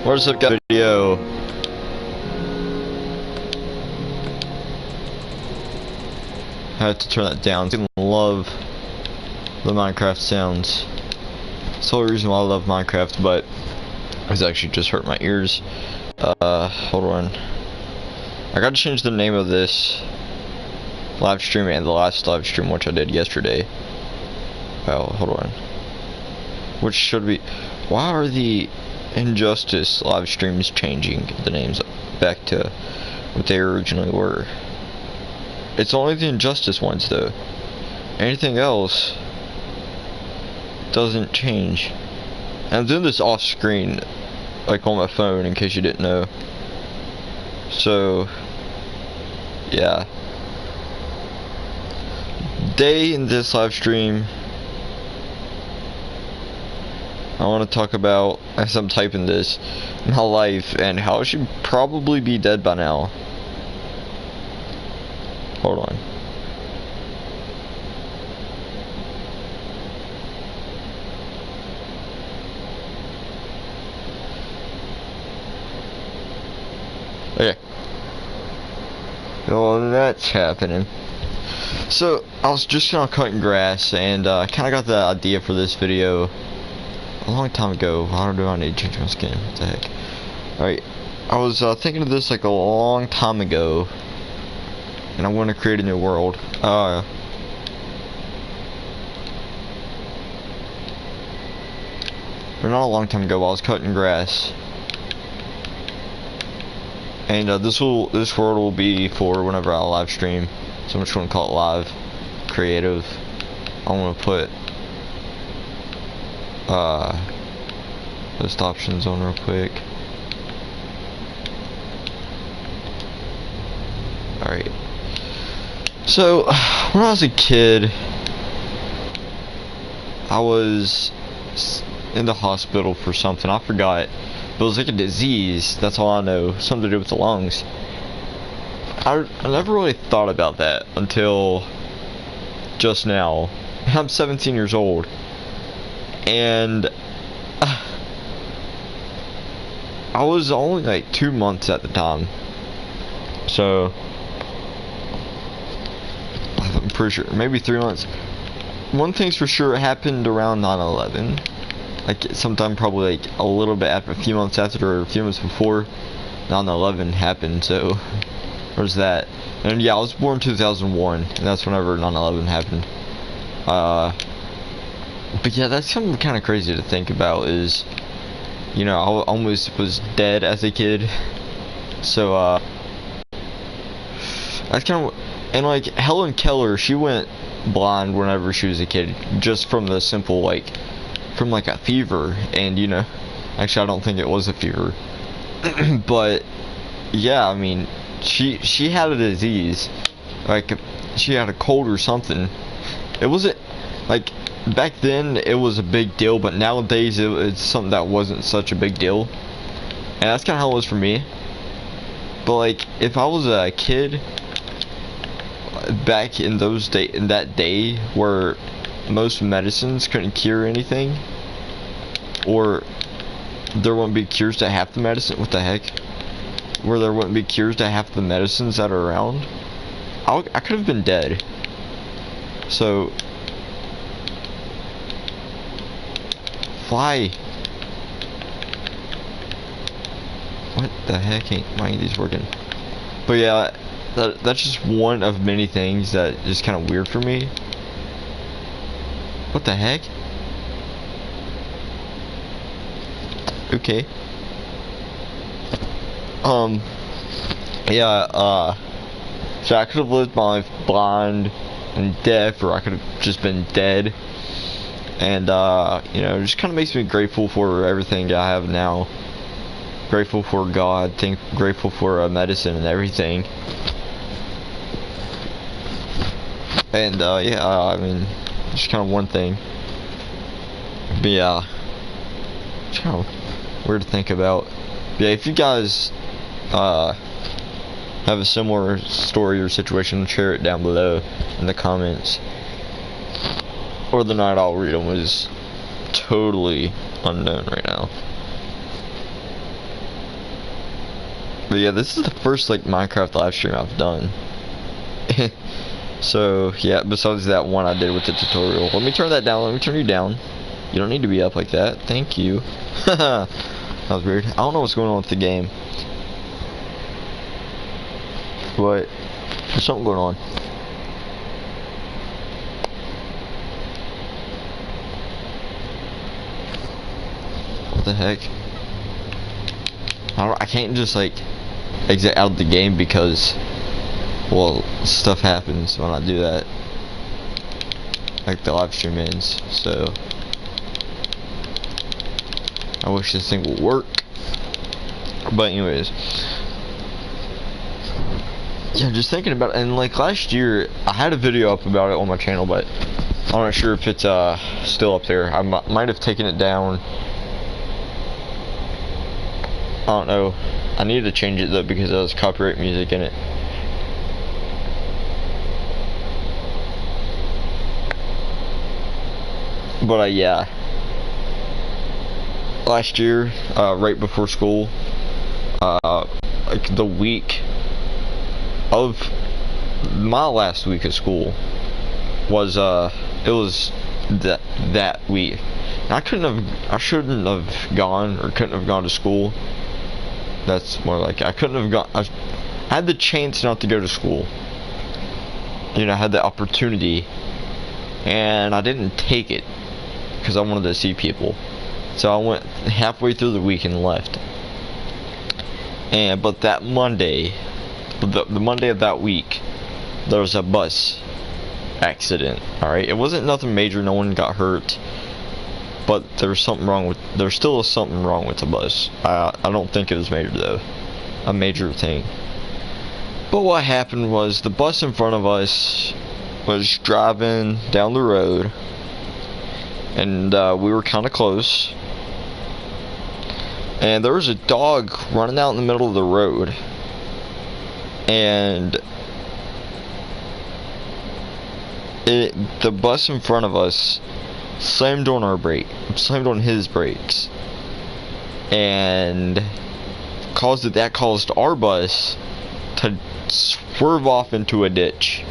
What's up, guys? Video. I have to turn that down. I love the Minecraft sounds. It's the whole reason why I love Minecraft, but it's actually just hurt my ears. Hold on. I gotta change the name of this live stream and the last live stream, which I did yesterday. Oh, hold on. Which should be... Why are the Injustice live streams changing the names back to what they originally were? It's only the Injustice ones, though. Anything else doesn't change. And I'm doing this off screen, like on my phone, in case you didn't know. So, yeah. Day in this live stream, I want to talk about, as I'm typing this, my life and how I should probably be dead by now. Hold on. Okay. Well, that's happening. So, I was just cutting grass, and I kind of got the idea for this video a long time ago. I don't need to change my skin. What the heck? Alright. I was thinking of this like a long time ago, and I want to create a new world. But not a long time ago, while I was cutting grass. And this world will be for whenever I live stream. So I'm just going to call it live, creative. I'm going to put list options on real quick. Alright. So when I was a kid, I was in the hospital for something. I forgot. But it was like a disease. That's all I know. Something to do with the lungs. I never really thought about that until just now. I'm 17 years old. And I was only like 2 months at the time. So I'm pretty sure, maybe 3 months. One thing's for sure, it happened around 9/11. Like sometime probably like a little bit after, a few months after, or a few months before 9/11 happened. So there's that. And yeah, I was born in 2001, and that's whenever 9/11 happened. But yeah, that's something kind of crazy to think about. Is, you know, I almost was dead as a kid. So that's kind of, and like Helen Keller, she went blind whenever she was a kid, just from the simple from like a fever. And you know, actually I don't think it was a fever. But yeah, I mean, she had a disease, like she had a cold or something. It wasn't like, back then it was a big deal, but nowadays it's something that wasn't such a big deal. And that's kind of how it was for me. But like, if I was a kid back in that day where most medicines couldn't cure anything, or there wouldn't be cures to half the medicine, what the heck? Where there wouldn't be cures to half the medicines that are around, I could have been dead. So, fly. What the heck? Ain't my these working? But yeah, that's just one of many things that is kind of weird for me. What the heck? Okay. Yeah, so I could have lived my life blind and deaf, or I could have just been dead. And, you know, it just kind of makes me grateful for everything I have now. Grateful for God, grateful for medicine and everything. And, yeah, I mean, just kind of one thing. But yeah, it's kind of weird to think about. But yeah, if you guys have a similar story or situation, share it down below in the comments. Or the night I'll read them is totally unknown right now. But yeah, this is the first like Minecraft live stream I've done. So yeah, besides that one I did with the tutorial. Let me turn that down. Let me turn you down. You don't need to be up like that. Thank you. That was weird. I don't know what's going on with the game, but there's something going on. What the heck? I can't just like exit out of the game because, well, stuff happens when I do that. Like the live stream ends, so I wish this thing would work. But anyways, yeah, just thinking about it, and like last year I had a video up about it on my channel, but I'm not sure if it's still up there. I might have taken it down. I don't know. I needed to change it though because there was copyright music in it. But yeah, last year, right before school, like the week of my last week of school was it was that week. And I shouldn't have gone, or couldn't have gone to school. That's more like I couldn't have gone. I had the chance not to go to school. You know, I had the opportunity, and I didn't take it because I wanted to see people. So I went halfway through the week and left. But that Monday, the Monday of that week, there was a bus accident. All right, it wasn't nothing major. No one got hurt. But there's something wrong with. There still is something wrong with the bus. I don't think it was major though, a major thing. But what happened was the bus in front of us was driving down the road, and we were kind of close. And there was a dog running out in the middle of the road, and the bus in front of us slammed on his brakes, and that caused our bus to swerve off into a ditch.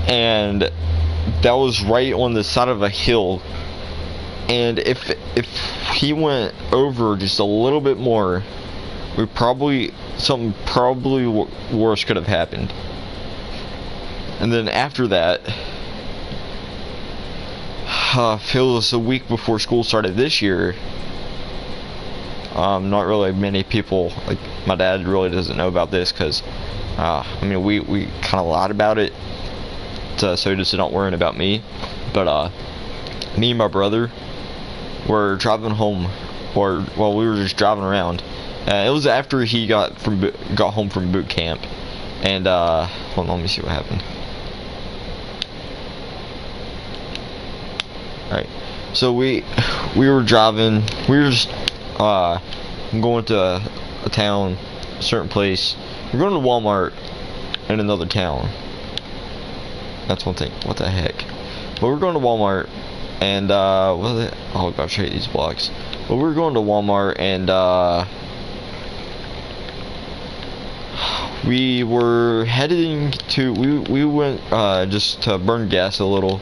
And that was right on the side of a hill, and if he went over just a little bit more, something probably worse could have happened. And then after that, it was a week before school started this year. Not really many people, like my dad really doesn't know about this because, I mean, we kind of lied about it, so he just not worrying about me. But me and my brother were driving home, we were just driving around. It was after he got home from boot camp, and hold on, let me see what happened. Alright, so we were driving, we were just going to a town, a certain place. We're going to Walmart in another town. That's one thing. What the heck? But we're going to Walmart, and oh gosh, I hate these blocks. But we're going to Walmart, and we were heading to. We went just to burn gas a little.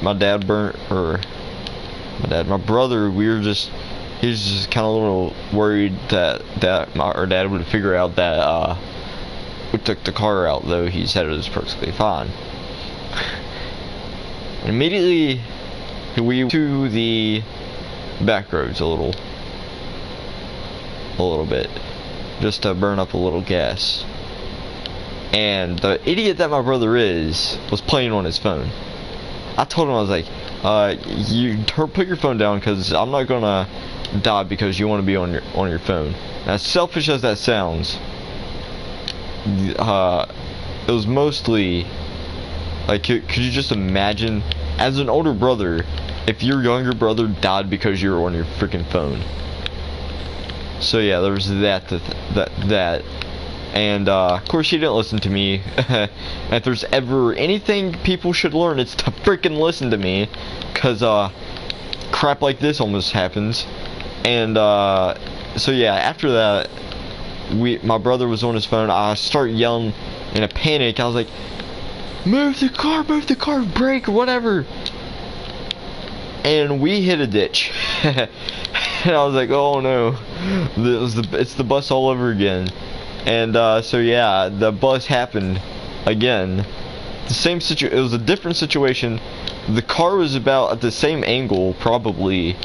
My brother, he was just kind of a little worried that our dad would figure out that we took the car out, though he said it was perfectly fine. And immediately we went to the back roads a little bit, just to burn up a little gas. And the idiot that my brother was playing on his phone. I told him, I was like, put your phone down, because I'm not gonna die because you want to be on your phone. As selfish as that sounds, it was mostly like, could you just imagine, as an older brother, if your younger brother died because you were on your freaking phone? So yeah, there was that. And of course he didn't listen to me. If there's ever anything people should learn, it's to freaking listen to me, cause crap like this almost happens. And so yeah, after that, my brother was on his phone. I started yelling in a panic. I was like, move the car, brake, whatever. And we hit a ditch. And I was like, oh no, it's the bus all over again. And so yeah, the bus happened again. The same it was a different situation. The car was about at the same angle probably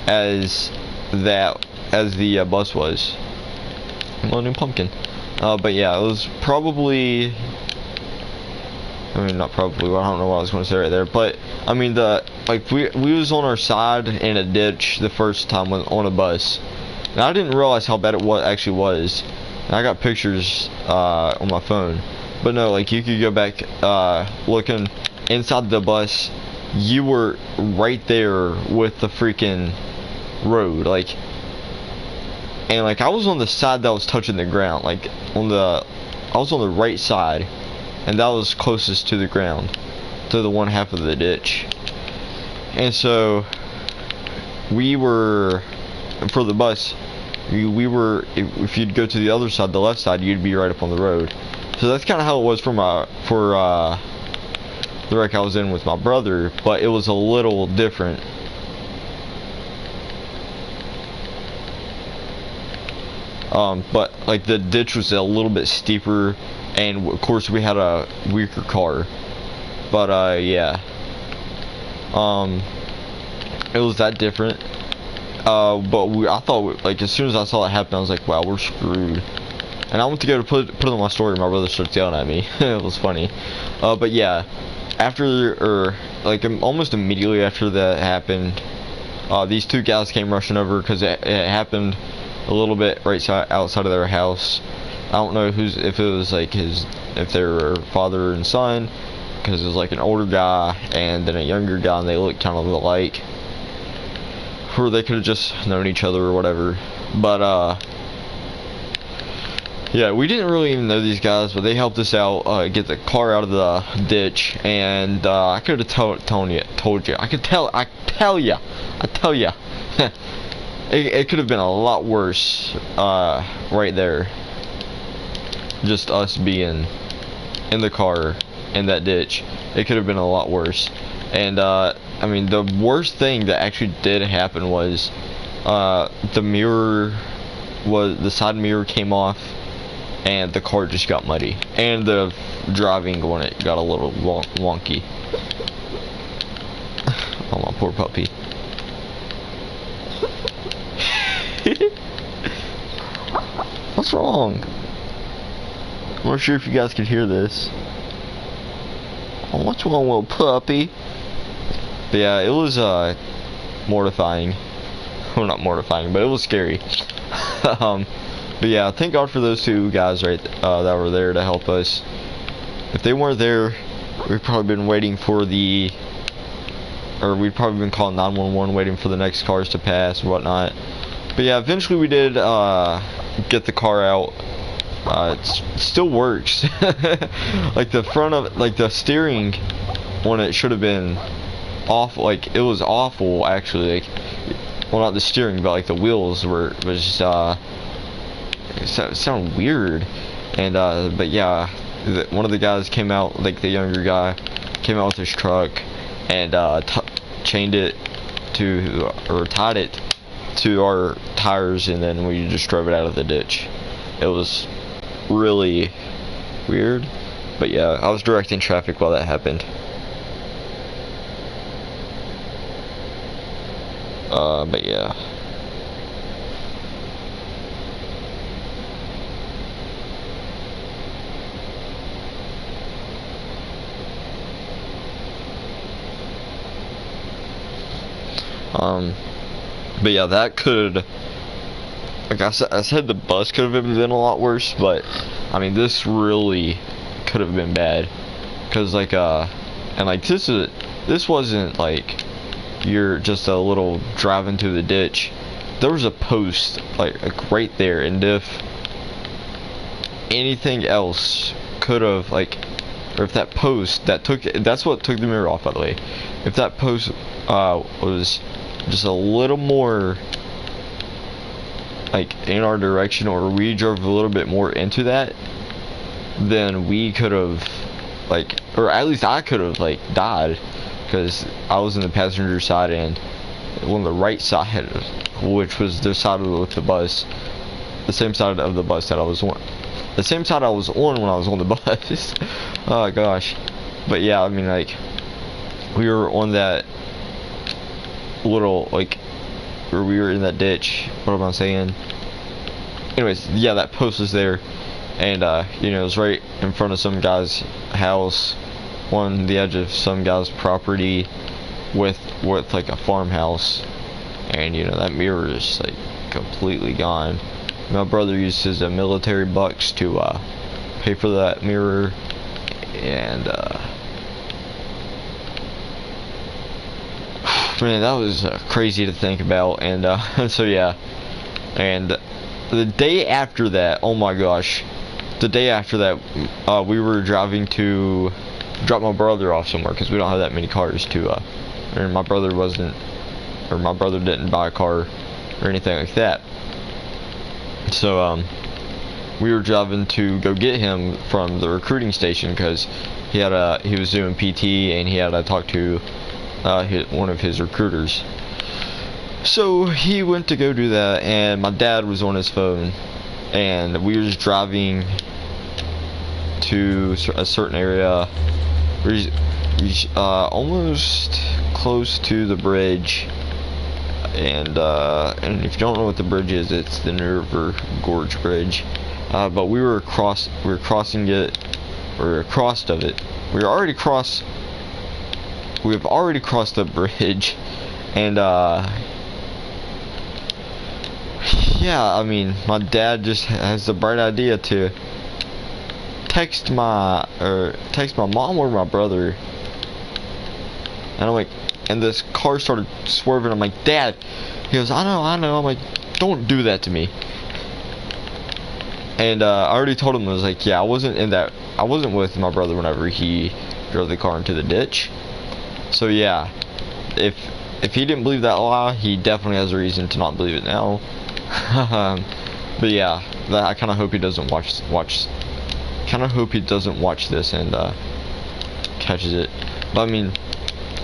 as the bus was. Loading pumpkin. But yeah, it was probably, I mean, not probably, I don't know what I was going to say right there, but I mean, we was on our side in a ditch the first time on a bus, and I didn't realize how bad it actually was. And I got pictures on my phone, but no, like, you could go back looking inside the bus. You were right there with the freaking road, like, and like I was on the side that was touching the ground, like I was on the right side, and that was closest to the ground, to the one half of the ditch. And so we were, for the bus, we were, if you'd go to the other side, the left side, you'd be right up on the road. So that's kind of how it was for the wreck I was in with my brother, but it was a little different. But like the ditch was a little bit steeper, and of course we had a weaker car. But yeah, it was that different. But I thought, like, as soon as I saw it happen, I was like, wow, we're screwed. And I went to go to put it on my story, my brother started yelling at me. It was funny. But yeah, like almost immediately after that happened, these two guys came rushing over because it happened a little bit outside of their house. I don't know if it was like if they were father and son, because it was like an older guy and then a younger guy, and they looked kind of alike, or they could have just known each other or whatever. But yeah, we didn't really even know these guys, but they helped us out get the car out of the ditch. And I could have told you, I tell you it could have been a lot worse right there, just us being in the car in that ditch. It could have been a lot worse. And I mean, the worst thing that actually did happen was the side mirror came off, and the car just got muddy, and the driving on it got a little wonky. Oh, my poor puppy. What's wrong? I'm not sure if you guys can hear this. Oh, what's wrong, little puppy? But yeah, it was mortifying. Well, not mortifying, but it was scary. But yeah, thank God for those two guys that were there to help us. If they weren't there, we'd probably been waiting for we'd probably been calling 911, waiting for the next cars to pass and whatnot. But yeah, eventually we did get the car out. It still works. Like the front of, like the steering on it should have been awful. Like it was awful actually. Like, well, not the steering, but like the wheels was just it sounded weird. And but yeah, one of the guys came out, like the younger guy came out with his truck and chained it to, or tied it to our tires, and then we just drove it out of the ditch. It was really weird, but yeah, I was directing traffic while that happened. But yeah. But yeah, that could, like I said, the bus could have been a lot worse, but I mean, this really could have been bad, because like and like this wasn't like you're just a little drive into the ditch. There was a post like right there, and if anything else could have, like, or if that post that's what took the mirror off, by the way. If that post was just a little more like in our direction, or we drove a little bit more into that, then we could have, like, or at least I could have, like, died, because I was in the passenger side and on the right side, which was the side with the bus, the same side of the bus that I was on, the same side I was on when I was on the bus. Oh gosh. But yeah, I mean, like, we were on that little, like, where we were in that ditch. What am I saying? Anyways, yeah, that post was there, and you know, it was right in front of some guy's house, on the edge of some guy's property, with like a farmhouse, and you know, that mirror is like completely gone. My brother used his military bucks to pay for that mirror, and man, that was crazy to think about. And so yeah, and the day after that, oh my gosh, the day after that, we were driving to drop my brother off somewhere, because we don't have that many cars to and my brother didn't buy a car or anything like that. So we were driving to go get him from the recruiting station, because he was doing PT, and he had to talk to one of his recruiters. So he went to go do that, and my dad was on his phone, and we were just driving to a certain area, almost close to the bridge. And if you don't know what the bridge is, it's the River Gorge Bridge. But we were crossing it, or across of it. We have already crossed the bridge, and yeah, I mean, my dad just has the bright idea to text my mom or my brother, and I'm like, and this car started swerving. I'm like, Dad. He goes, I know. I'm like, don't do that to me. And I already told him, I was like, yeah, I wasn't with my brother whenever he drove the car into the ditch. So yeah, if he didn't believe that lie, he definitely has a reason to not believe it now. But yeah, I kind of hope he doesn't watch. Kind of hope he doesn't watch this and catches it. But I mean,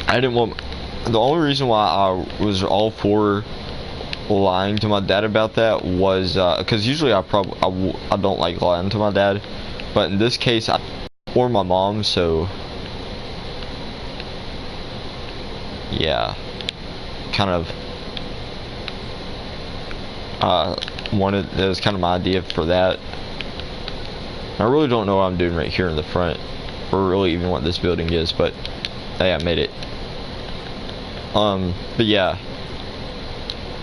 I didn't want. The only reason why I was all for lying to my dad about that was because usually I don't like lying to my dad, but in this case, or my mom. So yeah, kind of it was kind of my idea for that. I really don't know what I'm doing right here in the front, or really even what this building is, but hey, I made it. But yeah,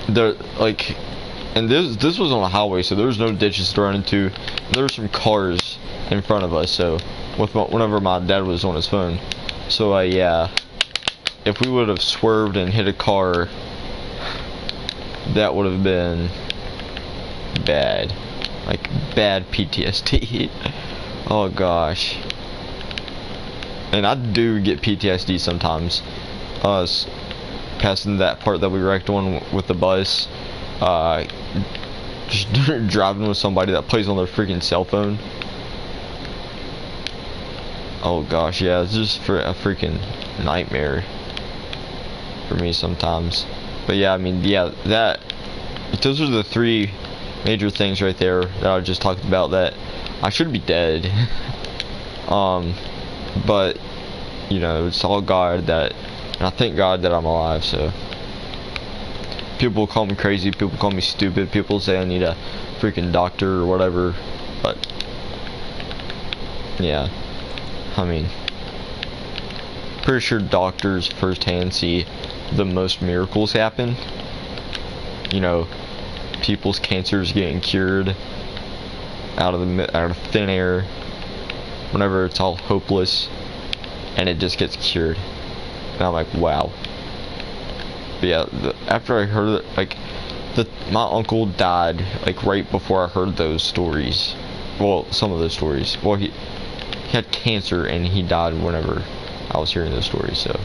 and this was on a highway, so there was no ditches to run into. There were some cars in front of us, so whenever my dad was on his phone. So yeah, if we would have swerved and hit a car, that would have been bad, like bad PTSD. Oh gosh, and I do get PTSD sometimes. Passing that part that we wrecked on with the bus, just driving with somebody that plays on their freaking cell phone. Oh gosh, yeah, it's just for a freaking nightmare for me sometimes. But yeah, I mean, yeah, those are the three major things right there that I just talked about that I should be dead. But you know, it's all God that. And I thank God that I'm alive. So people call me crazy, people call me stupid, people say I need a freaking doctor or whatever, but yeah, I mean, pretty sure doctors firsthand see the most miracles happen. You know, people's cancers getting cured out of thin air whenever it's all hopeless, and it just gets cured. And I'm like, wow. But yeah, after I heard it, like, my uncle died, like, right before I heard those stories. Well, some of those stories. Well, he had cancer, and he died whenever I was hearing those stories, so.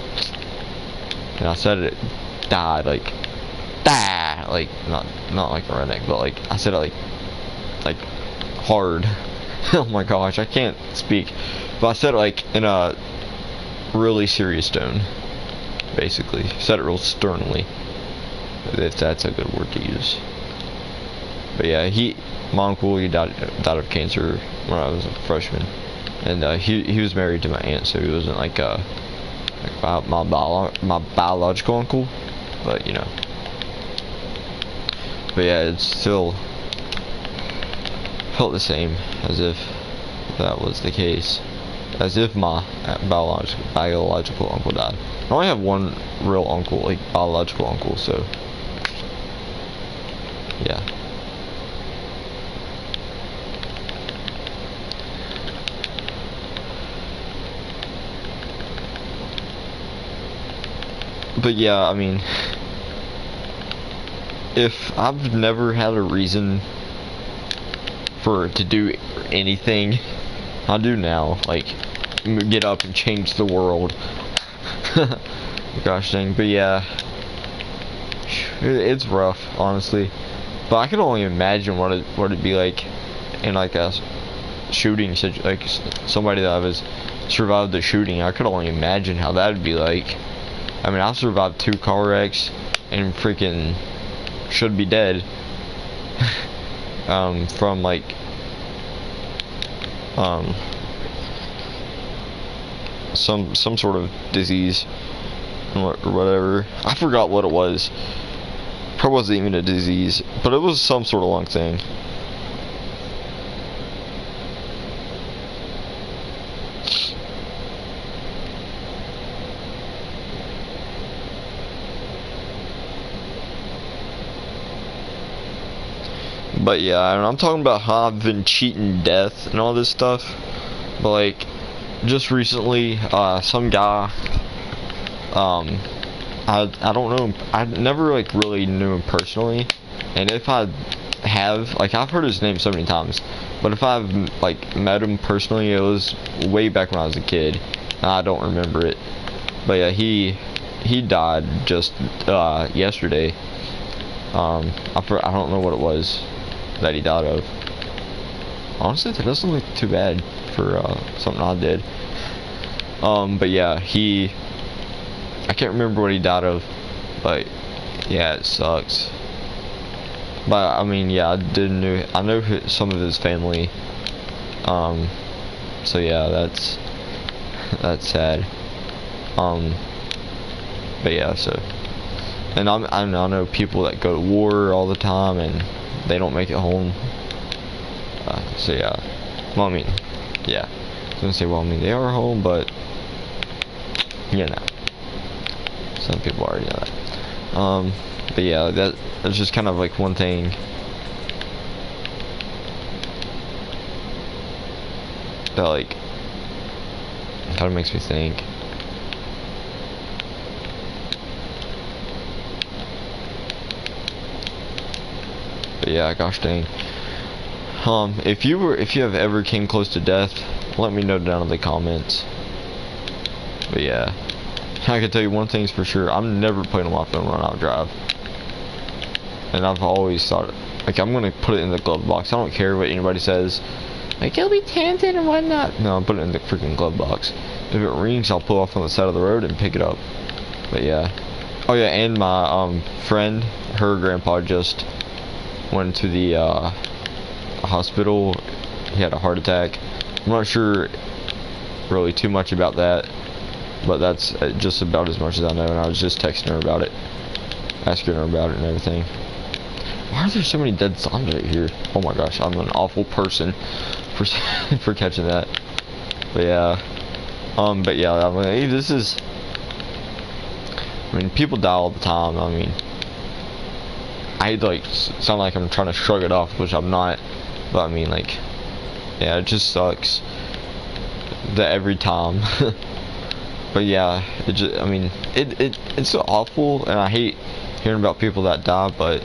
And I said it died, like, not like not like a redneck, but like I said it like hard. Oh my gosh, I can't speak. But I said it like in a really serious tone. Basically, said it real sternly, if that's a good word to use. But yeah, my uncle, he died of cancer when I was a freshman, and he was married to my aunt, so he wasn't like my biological uncle, but you know. But yeah, it still felt the same as if that was the case, as if my biological uncle died. I only have one real uncle, like biological uncle, so yeah. But yeah, I mean, if I've never had a reason to do anything, I do now, like get up and change the world. Gosh dang. But yeah, it's rough, honestly. But I can only imagine what it'd be like in like a shooting, like somebody that was survived the shooting. I could only imagine how that'd be like. I mean, I've survived 2 car wrecks and freaking Should Be Dead. From like some sort of disease or whatever. I forgot what it was. Probably wasn't even a disease, but it was some sort of lung thing. But yeah, and I'm talking about how I've been cheating death and all this stuff. But like, just recently, some guy, I don't know him, I never like really knew him personally, and if I have, like, I've heard his name so many times, but if I've like met him personally, it was way back when I was a kid. I don't remember it, but yeah, he died just yesterday. I don't know what it was that he died of. Honestly, that doesn't look too bad for something I did. But yeah, I can't remember what he died of, but yeah, it sucks. But I mean, yeah, I know some of his family. So yeah, that's sad. But yeah, so, and I know people that go to war all the time and they don't make it home. So yeah, well, I mean, yeah, I was gonna say, well, I mean, they are home, but you know, some people already know that. But yeah, that's just kind of like one thing that like kind of makes me think. But yeah, gosh dang. If you have ever came close to death, let me know down in the comments. But yeah, I can tell you one thing's for sure: I'm never putting my phone when I drive. And I've always thought, like, I'm gonna put it in the glove box. I don't care what anybody says. Like, it'll be tainted and whatnot. No, I'm putting it in the freaking glove box. If it rings, I'll pull off on the side of the road and pick it up. But yeah. Oh yeah, and my friend, her grandpa just went to the hospital. He had a heart attack. I'm not sure really too much about that, but that's just about as much as I know, and I was just texting her about it, asking her about it and everything. Why are there so many dead zombies right here? Oh my gosh, I'm an awful person for for catching that. But yeah, I'm like, hey, this is, I mean, people die all the time. I mean, I like sound like I'm trying to shrug it off, which I'm not, but I mean, like, yeah, it just sucks that every time. But yeah, it just, I mean, it's so awful, and I hate hearing about people that die, but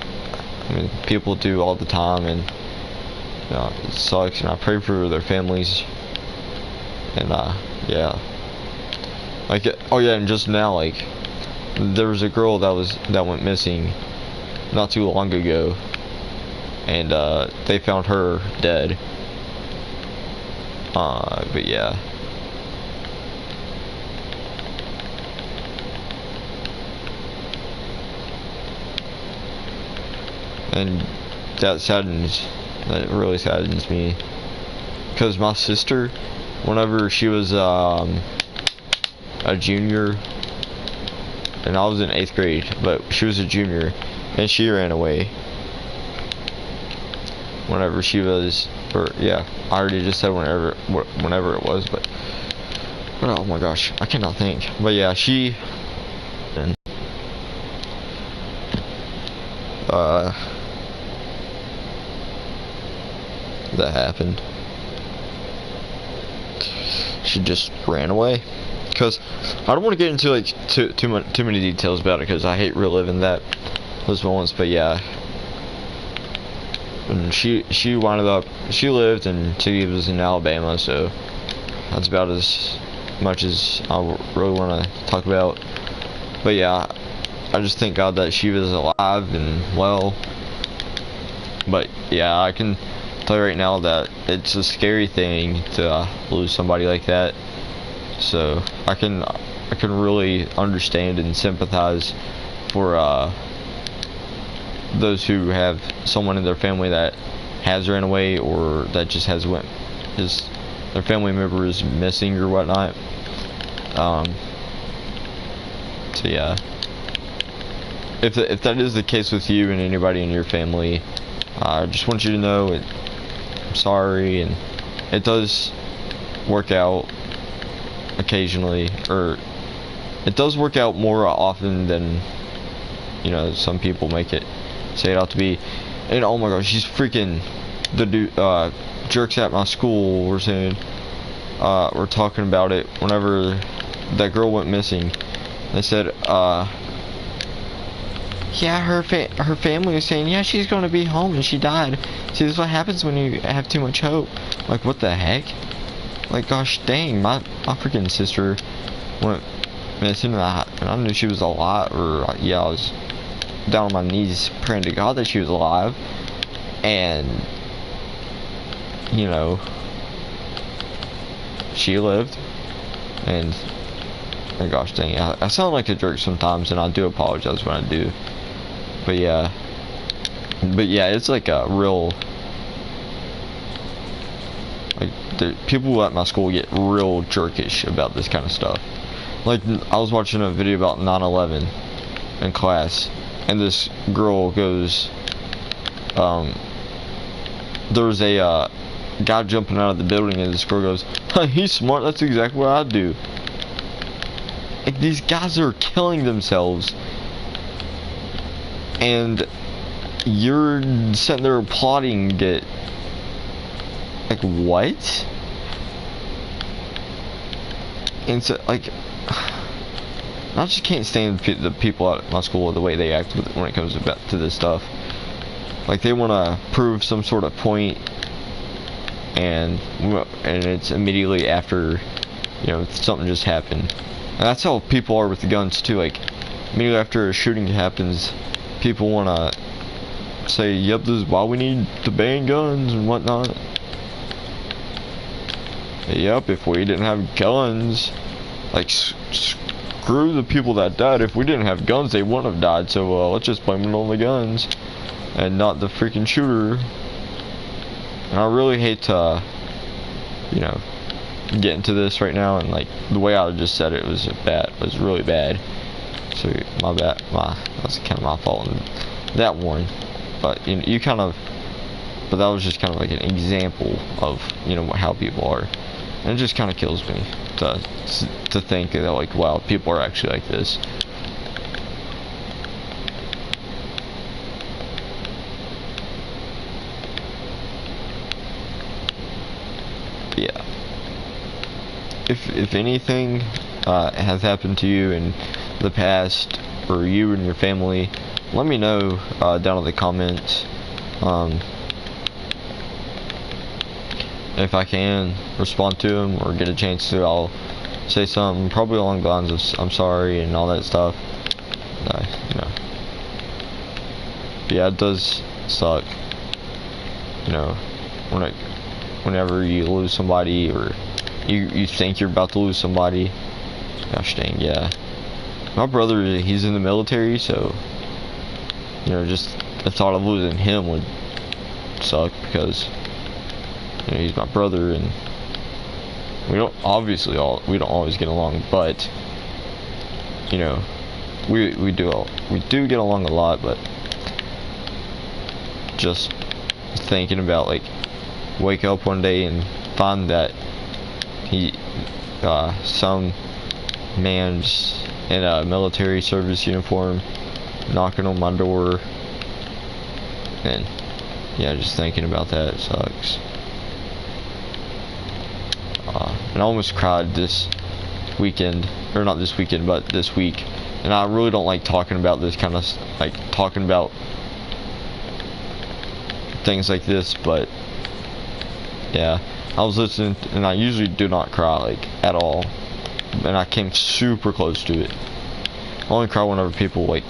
I mean, people do all the time, and you know, it sucks, and I pray for their families. And yeah, like, oh yeah, and just now, like, there was a girl that went missing, not too long ago, and they found her dead. But yeah. And that really saddens me, because my sister, whenever she was a junior, and I was in 8th grade, but she was a junior, and she ran away whenever she was, or yeah, I already just said whenever it was, but oh my gosh, I cannot think. But yeah, she and that happened. She just ran away. Because I don't want to get into like too many details about it, because I hate reliving those moments. But yeah, and she lived, and she was in Alabama, so that's about as much as I really want to talk about. But yeah, I just thank God that she was alive and well. But yeah, I can tell you right now that it's a scary thing to lose somebody like that. So I can really understand and sympathize for those who have someone in their family that has ran away, or that just has their family member is missing or whatnot. So yeah, if that is the case with you and anybody in your family, I just want you to know I'm sorry, and it does work out occasionally, or it does work out more often than, you know, some people say it out to be. And oh my gosh, she's freaking the dude, jerks at my school were saying, we're talking about it whenever that girl went missing. They said, yeah, her family was saying, yeah, she's gonna be home and she died. See, this is what happens when you have too much hope. Like, what the heck? Like, gosh dang, my freaking sister went missing, and I knew she was alive, or yeah, I was down on my knees praying to God that she was alive, and you know, she lived, and gosh dang, I sound like a jerk sometimes, and I do apologize when I do, but yeah, it's like a real, like, people at my school get real jerkish about this kind of stuff. Like, I was watching a video about 9/11 in class, and this girl goes, there was a guy jumping out of the building, and this girl goes, he's smart, that's exactly what I do. Like, these guys are killing themselves, and you're sitting there applauding it. Like, what? And so, like, I just can't stand the people at my school, the way they act when it comes to this stuff. Like, they want to prove some sort of point, and it's immediately after, you know, something just happened. And that's how people are with the guns too. Like, immediately after a shooting happens, people want to say, yep, this is why we need to ban guns and whatnot. Yep, if we didn't have guns, like, screw the people that died. If we didn't have guns, they wouldn't have died, so let's just blame it on the guns and not the freaking shooter. And I really hate to, you know, get into this right now, and like, the way I just said it was really bad. So my bad, that's kind of my fault in that one. But you kind of, but that was just kind of like an example of, you know, how people are. And it just kind of kills me to think that, like, wow, people are actually like this. But yeah. If anything has happened to you in the past, or you and your family, let me know down in the comments. If I can respond to them or get a chance to, I'll say something probably along the lines of I'm sorry and all that stuff. You know. yeah, it does suck. You know, whenever you lose somebody, or you think you're about to lose somebody. Gosh dang, yeah. My brother, he's in the military, so you know, just the thought of losing him would suck, because you know, he's my brother, and we don't always get along, but you know, we do get along a lot. But just thinking about, like, wake up one day and find that some man's in a military service uniform knocking on my door, and yeah, just thinking about that sucks. And I almost cried this weekend, or not this weekend, but this week. And I really don't like talking about this kind of, like, talking about things like this, but yeah, I was listening, and I usually do not cry, like, at all, and I came super close to it. I only cry whenever people that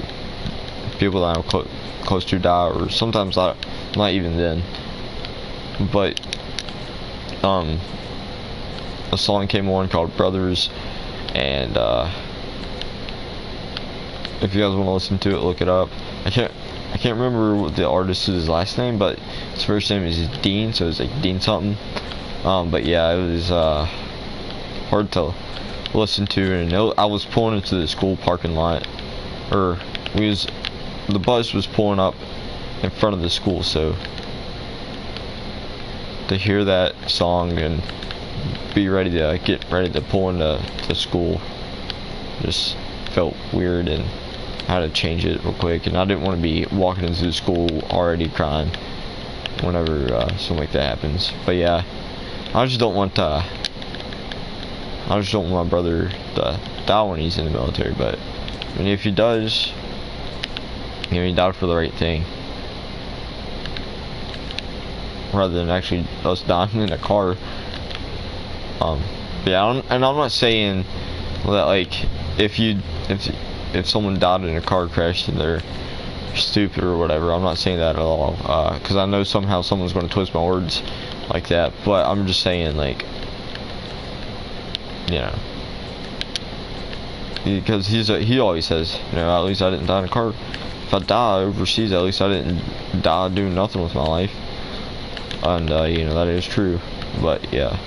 I'm close to die, or sometimes not even then. But a song came on called Brothers, and if you guys want to listen to it, look it up. I can't remember what the artist's last name, but his first name is Dean, so it's like Dean something. But yeah, it was hard to listen to, and I was pulling into the school parking lot, or the bus was pulling up in front of the school, so to hear that song and get ready to pull into the school just felt weird, and I had to change it real quick. And I didn't want to be walking into the school already crying whenever something like that happens. But yeah, I just don't want my brother to die when he's in the military. But I mean, if he does, you know, he died for the right thing, rather than actually us dying in a car. Yeah, and I'm not saying that, like, if someone died in a car crash and they're stupid or whatever. I'm not saying that at all, because I know somehow someone's going to twist my words like that. But I'm just saying, like, you know, because he always says, you know, at least I didn't die in a car. If I die overseas, at least I didn't die doing nothing with my life. And you know, that is true. But yeah.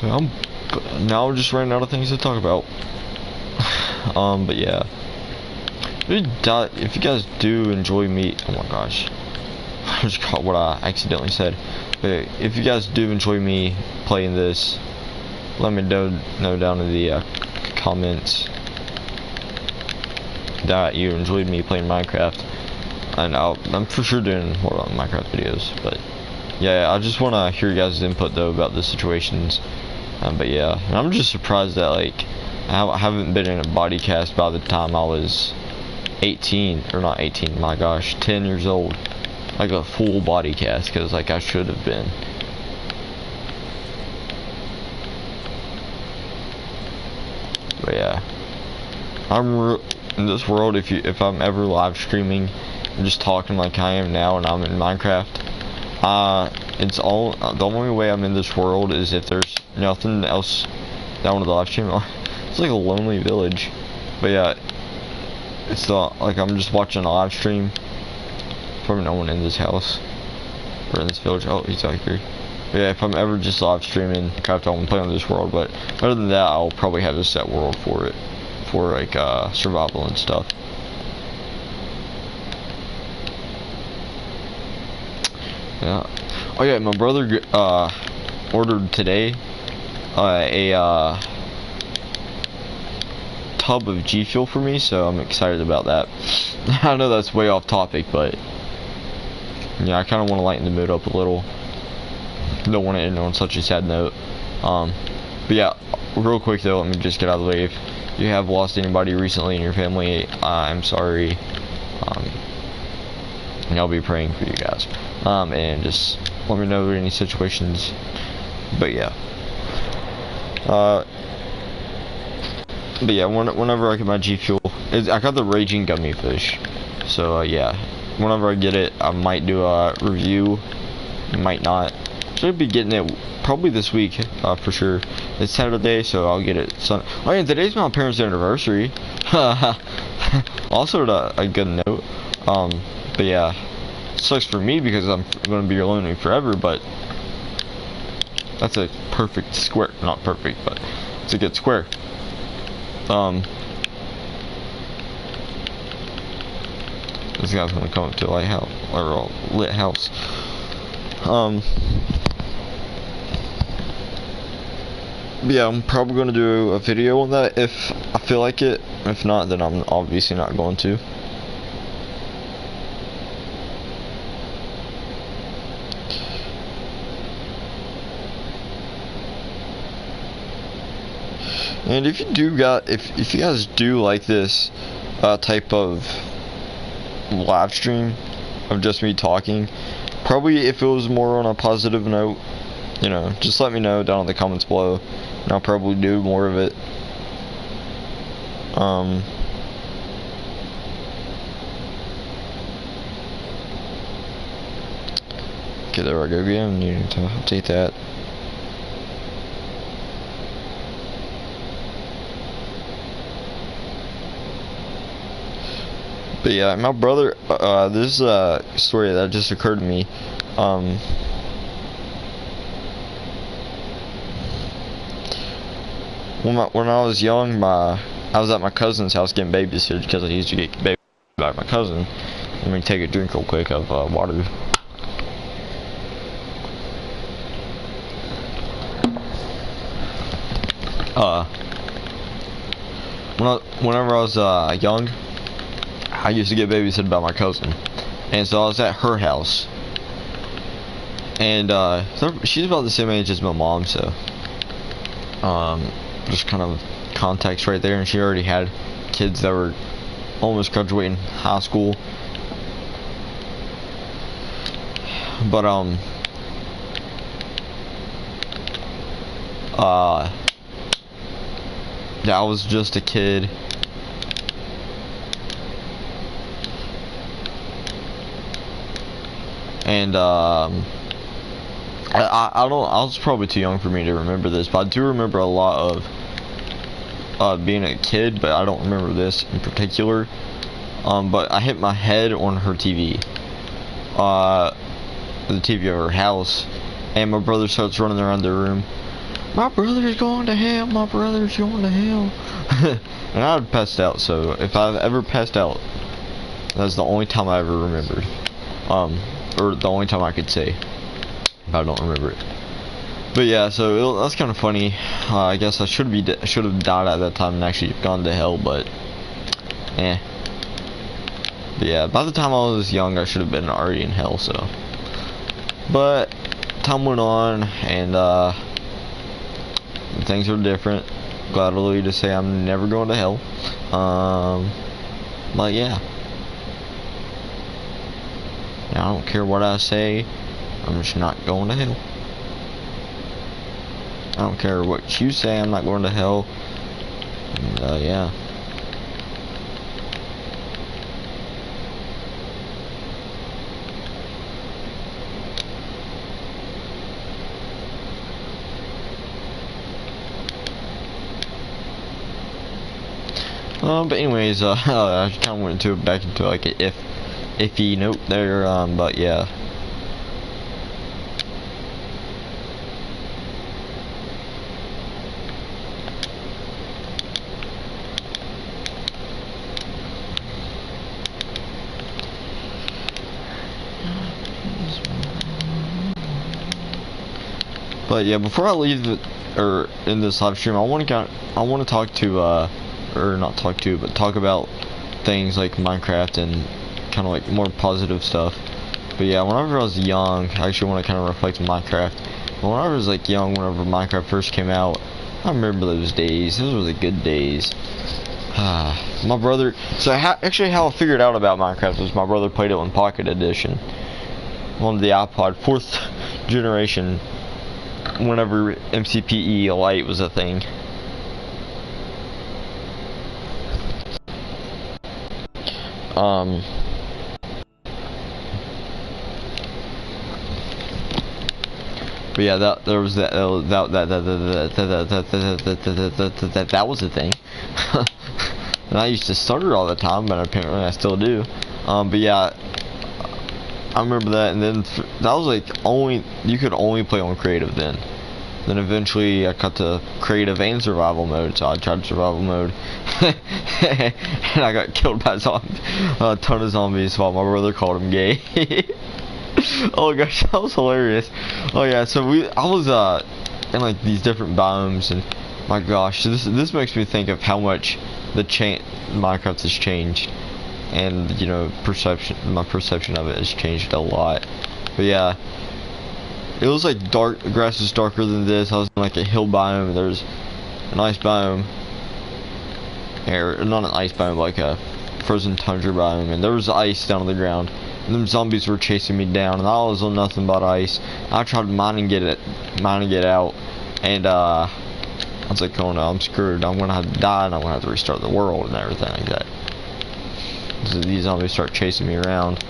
I'm now just running out of things to talk about. But yeah, if you guys do enjoy me, oh my gosh, I just caught what I accidentally said. But if you guys do enjoy me playing this, let me know down in the comments that you enjoyed me playing Minecraft, and I'm for sure doing more on Minecraft videos. But yeah, I just want to hear you guys' input though about the situations. But yeah, and I'm just surprised that, like, I haven't been in a body cast by the time I was 18, or not 18, my gosh, 10 years old. Like a full body cast, because, like, I should have been. But yeah, in this world, if I'm ever live streaming and just talking like I am now and I'm in Minecraft, the only way I'm in this world is if there's nothing else that I want to live stream. It's like a lonely village. But yeah, it's like I'm just watching a live stream. Probably no one in this house or in this village. Oh, he's out here. But yeah, if I'm ever just live streaming Minecraft, I want to play on this world. But other than that, I'll probably have a set world for it, for like survival and stuff. Yeah. Oh yeah, my brother ordered today a tub of G Fuel for me, so I'm excited about that. I know that's way off topic, but yeah, I kind of want to lighten the mood up a little. Don't want to end on such a sad note. But yeah, real quick though, let me just get out of the way. If you have lost anybody recently in your family, I'm sorry. And I'll be praying for you guys. And just let me know any situations. But yeah. But yeah, whenever I get my G Fuel, I got the Raging Gummy Fish. So yeah, whenever I get it, I might do a review. Might not. Should be getting it probably this week, for sure. It's Saturday, so I'll get it Sunday. Oh yeah, today's my parents' anniversary. Also a good note. But yeah, it sucks for me because I'm going to be lonely forever, but that's a perfect square. Not perfect, but it's a good square. This guy's gonna come up to a lighthouse or a lit house. Yeah, I'm probably gonna do a video on that if I feel like it. If not, then I'm obviously not going to. And if you do if you guys do like this type of live stream of just me talking, probably if it was more on a positive note, you know, just let me know down in the comments below, and I'll probably do more of it. Okay, there I go again. You need to update that. But yeah, my brother, this is a story that just occurred to me. When I was young, I was at my cousin's house getting babysitted because I used to get babysitted by my cousin. Let me take a drink real quick of water. Whenever I was young, I used to get babysitted by my cousin, and so I was at her house, and she's about the same age as my mom, so just kind of context right there. And she already had kids that were almost graduating high school, but yeah, I was just a kid. And I was probably too young for me to remember this, but I do remember a lot of being a kid, but I don't remember this in particular. But I hit my head on her TV, the TV of her house, and my brother starts running around the room. My brother's going to hell, my brother's going to hell. And I had passed out, so if I've ever passed out, that's the only time I ever remembered. Or the only time I could say if I don't remember it. But yeah, so that's kind of funny. I guess I should have died at that time and actually gone to hell, but But yeah, by the time I was young, I should have been already in hell. So, but time went on, and things are different. Gladly to say I'm never going to hell. But yeah. I don't care what I say, I'm just not going to hell. I don't care what you say, I'm not going to hell. And, yeah. But anyways, I kind of went back into like a iffy note there, but yeah. But yeah, before I leave or in this live stream, I want to talk to or not talk to, but talk about things like Minecraft and kind of like more positive stuff. But yeah, whenever I was young, I actually want to kind of reflect on Minecraft. But when I was like young, whenever Minecraft first came out, I remember those days. Those were the good days. My brother. So actually, how I figured out about Minecraft was my brother played it on Pocket Edition, on the iPod 4th generation. Whenever MCPE Lite was a thing. But yeah, that was a thing. And I used to stutter all the time, but apparently I still do. But yeah, I remember that, and then that was like you could only play on creative then. Then eventually I got to creative and survival mode, so I tried survival mode, and I got killed by a ton of zombies while my brother called him gay. Oh gosh, that was hilarious. Oh yeah, so I was in like these different biomes, and my gosh, this makes me think of how much Minecraft has changed, and you know, my perception of it has changed a lot. But yeah, it was like dark. The grass was darker than this. I was in like a hill biome. There's an ice biome, or not an ice biome, like a frozen tundra biome, and there was ice down on the ground. And them zombies were chasing me down, and I was on nothing but ice. I tried mining get out, and I was like, oh no, I'm screwed. I'm gonna have to die, and I'm gonna have to restart the world and everything like that. So these zombies start chasing me around.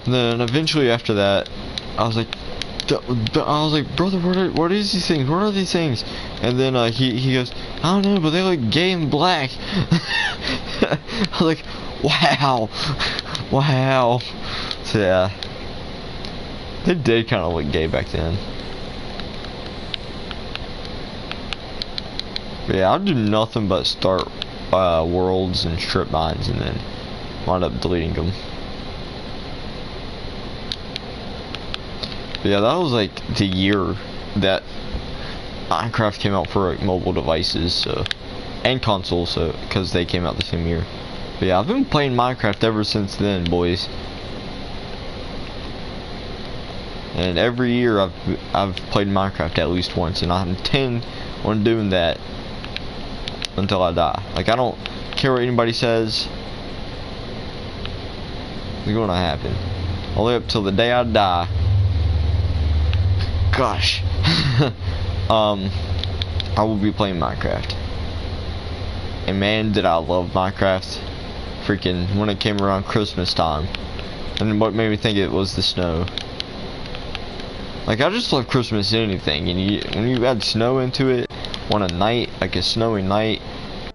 And then eventually after that, I was like, brother, what is these things? What are these things? And then he goes, I don't know, but they look gay and black. I was like, wow. So yeah, they did kind of look gay back then. But yeah, I'll do nothing but start worlds and strip mines and then wind up deleting them. But yeah, that was like the year that Minecraft came out for like, mobile devices, so, and consoles, so because they came out the same year. But yeah, I've been playing Minecraft ever since then, boys. And every year I've played Minecraft at least once, and I intend on doing that until I die. Like, I don't care what anybody says. It's gonna happen. All the way up till the day I die. Gosh. I will be playing Minecraft. And man, did I love Minecraft. Freaking when it came around Christmas time. And what made me think it was the snow. Like, I just love Christmas anything. And when you add snow into it on a night, like a snowy night,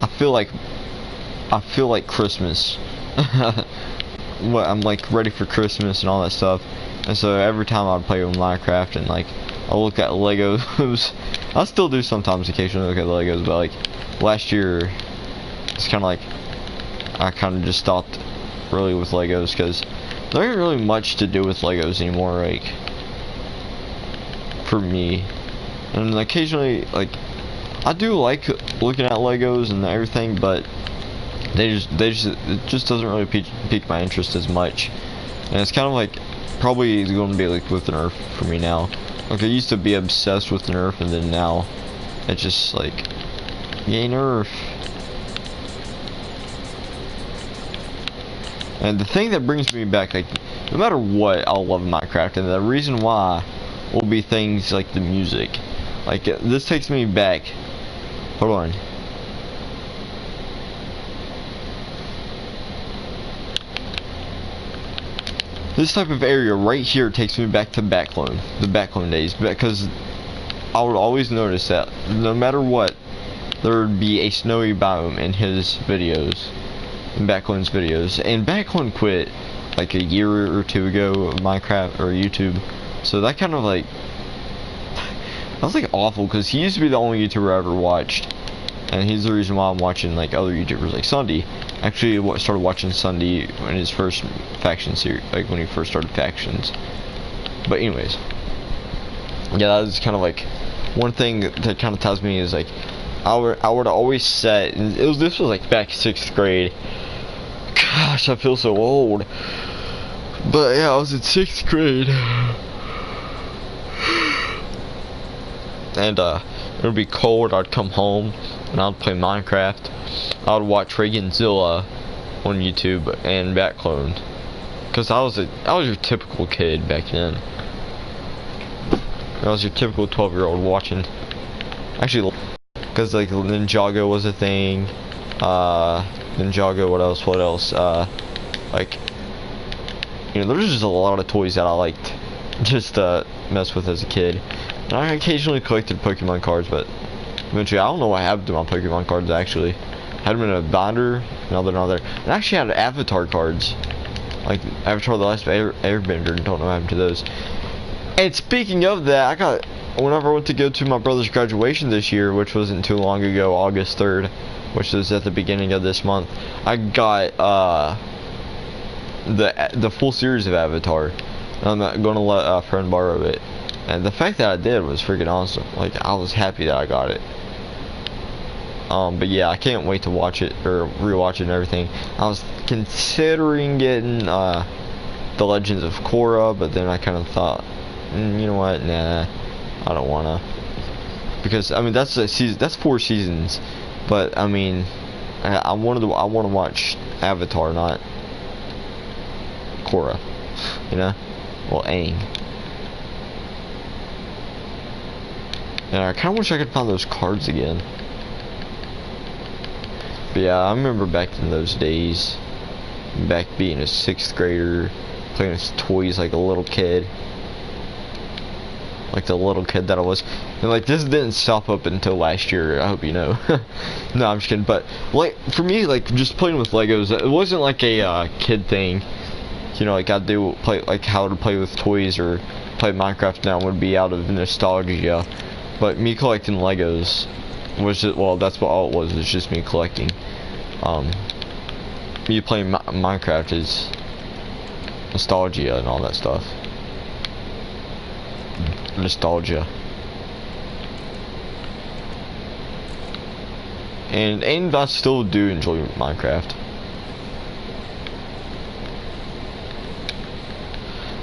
I feel like Christmas. I'm like ready for Christmas and all that stuff. And so every time I'd play with Minecraft and like I'll look at Legos. I still do sometimes occasionally look at Legos, but like last year it's kind of like I kind of just stopped really with Legos because there ain't really much to do with Legos anymore, like for me. And occasionally, like, I do like looking at Legos and everything, but it just doesn't really pique my interest as much. And it's kind of like probably going to be like with Nerf for me now. Like, I used to be obsessed with Nerf, and then now it's just like, yay Nerf. And the thing that brings me back, like, no matter what, I'll love Minecraft, and the reason why will be things like the music. Like, this takes me back. Hold on. This type of area right here takes me back to Backlone, the Backlone days, because I would always notice that no matter what, there would be a snowy biome in his videos, in Backlone's videos. And Backlone quit like a year or two ago of Minecraft or YouTube, so that kind of like, that was like awful, because he used to be the only YouTuber I ever watched, and he's the reason why I'm watching like other YouTubers like Sunday. Actually, started watching Sunday in his first faction series, like when he first started factions. But anyways, yeah, that was kind of like one thing that kind of tells me is like I would always set, and this was like back 6th grade. Gosh, I feel so old. But yeah, I was in 6th grade, and it would be cold. I'd come home and I'd play Minecraft. I would watch Reaganzilla on YouTube and Batclone, cause I was your typical kid back then. I was your typical 12-year-old watching. Actually, cause like Ninjago was a thing. Ninjago. What else? Like, you know, there's just a lot of toys that I liked just mess with as a kid. And I occasionally collected Pokemon cards, but eventually I don't know what happened to my Pokemon cards. Actually, had them in a binder. Now they're not there. And I actually had Avatar cards, like Avatar: The Last Airbender. Don't know what happened to those. And speaking of that, whenever I went to go to my brother's graduation this year, which wasn't too long ago, August 3rd, which was at the beginning of this month, I got the full series of Avatar. And I'm not gonna let a friend borrow it. And the fact that I did was freaking awesome. Like, I was happy that I got it. But yeah, I can't wait to watch it or rewatch it and everything. I was considering getting The Legends of Korra, but then I kind of thought, you know what? Nah, I don't wanna. Because I mean that's a season. That's 4 seasons. But I mean, I want to watch Avatar, not Korra. You know? Well, Aang. And I kind of wish I could find those cards again. But yeah, I remember back in those days, back being a 6th grader, playing with toys like a little kid. Like the little kid that I was. And like, this didn't stop up until last year, I hope you know. No, I'm just kidding. But like, for me, like, just playing with Legos, it wasn't like a kid thing. You know, like how to play with toys or play Minecraft now would be out of nostalgia. But me collecting Legos was just, well, that's what all it was. It's just me collecting. Me playing Minecraft is nostalgia and all that stuff. Nostalgia. And I still do enjoy Minecraft.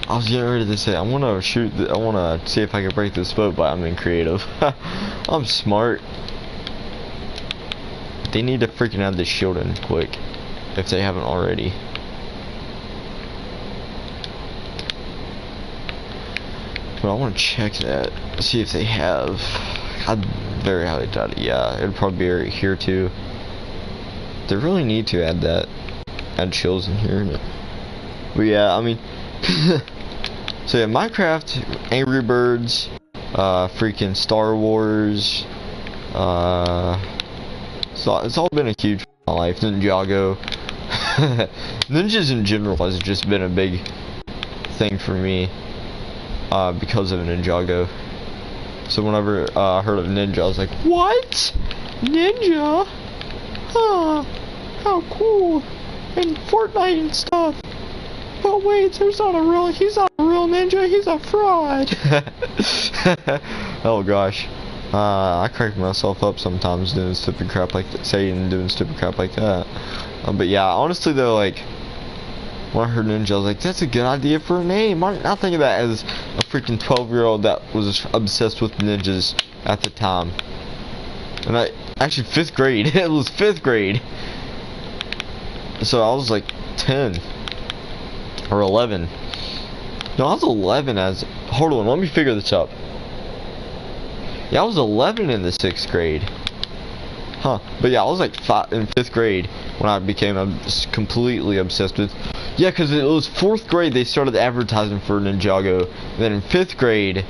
I was getting ready to say I want to see if I can break this boat, but I'm in creative. I'm smart. They need to freaking add this shield in quick if they haven't already. But I want to check that, see if they have. I'd very highly doubt it. Yeah, it'd probably be right here too. They really need to add that. Add shields in here. But yeah, I mean. So yeah, Minecraft, Angry Birds, freaking Star Wars, so it's all been a huge part of my life. Ninjago. Ninjas in general has just been a big thing for me, because of Ninjago. So whenever I heard of Ninja, I was like, what? Ninja? Huh, how cool. And Fortnite and stuff. But wait, he's not a real ninja, he's a fraud. Oh gosh. I crack myself up sometimes doing stupid crap like that, doing stupid crap like that. But yeah, honestly though, like, when I heard ninja, I was like, that's a good idea for a name. I think of that as a freaking 12-year-old that was obsessed with ninjas at the time. And actually 5th grade, it was 5th grade. So I was like 10. Or 11. No, I was 11 hold on, let me figure this up. Yeah, I was 11 in the 6th grade. Huh. But yeah, I was like in 5th grade when I became completely obsessed with. Yeah, because it was 4th grade they started advertising for Ninjago. And then in 5th grade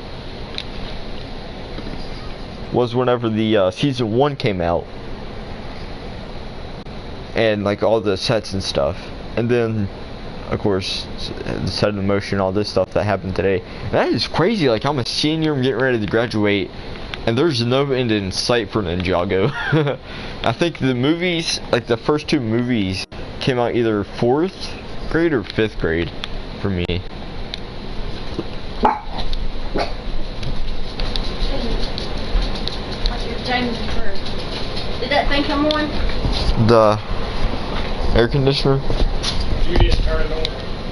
was whenever the season 1 came out. And like all the sets and stuff. And then of course, the set in motion, all this stuff that happened today. And that is crazy. Like, I'm a senior, I'm getting ready to graduate, and there's no end in sight for Ninjago. I think the movies, like the first 2 movies, came out either 4th grade or 5th grade for me. that thing come on? The air conditioner? You didn't turn it on.